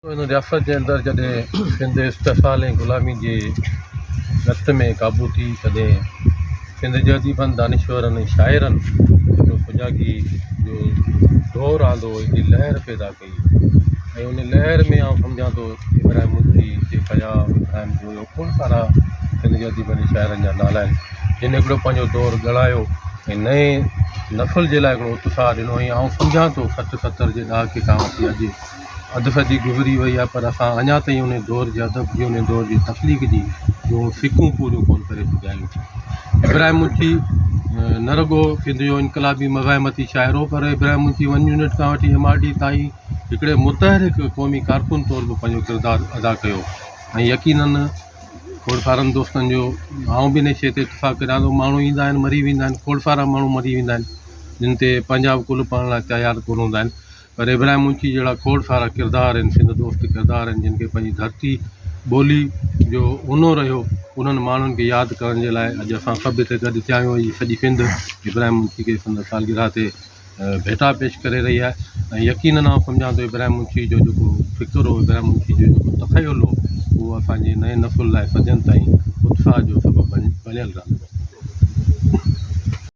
इन रियासत के अंदर जॾहिं सिंध इस्तफ़ाल ऐं ग़ुलामी जे रत में क़ाबू थी तॾहिं सिंध जे अदीबनि दानिश्वरनि ऐं शाइरनि जो सुजाॻी जो दौरु आंदो हिकिड़ी लहर पैदा कई ऐं उन लहर में आउं सम्झां थो इब्राहिम मुफ्ती शेख हयाम इब्राहिम जो खोड़ सारा सिंध जे अदीबनि ऐं शाइरनि जा नाला आहिनि जिन हिकिड़ो पंहिंजो दौरु ॻणायो ऐं नए नसुल जे लाइ हिकिड़ो उत्साह ॾिनो ऐं आउं सम्झां थो 60-70 जे ॾहाके खां वठी अॼु अधु सदी गुज़री वई आहे पर असां अञा ताईं उन दौर जे अदब जी उन दौर जी तख़लीक़ जी जो फिकूं पूरियूं कोन करे सघिया आहियूं। इब्राहिम मुफ्ती न रुॻो सिंध जो इनकलाबी मज़ाहिमती शाइर हो पर इब्राहिम मुफ्ती 1 यूनिट खां वठी MRD ताईं हिकिड़े मुतहरिक क़ौमी कारकुन तौर बि पंहिंजो किरदारु अदा कयो ऐं यकीनन खोड़ सारनि दोस्तनि जो आउं बि इन शइ ते इतफ़ाक़ करियां थो माण्हू ईंदा आहिनि मरी वेंदा आहिनि खोड़ सारा माण्हू मरी वेंदा आहिनि जिन ते पंहिंजा बि कुल पाइण लाइ तयारु कोन हूंदा आहिनि पर इब्राहिम मुफ्ती जहिड़ा खोड़ सारा किरदार आहिनि सिंध दोस्त किरदार आहिनि जिन खे पंहिंजी धरती ॿोली जो उनो रहियो उन्हनि माण्हुनि खे यादि करण जे लाइ अॼु असां सभु हिते गॾु थिया आहियूं ऐं सॼी सिंध इब्राहिम मुफ्ती खे संदसि सालगिरह ते भेटा पेश करे रही आहे ऐं यकीनन आउं सम्झां थो इब्राहिम मुफ्ती जो जेको फ़िक्र हो इब्राहिम मुफ्ती जो जेको तख़यलु हो उहो असांजे नए नसुल लाइ सदियनि ताईं उत्साह जो सबबु बणियल रहंदो।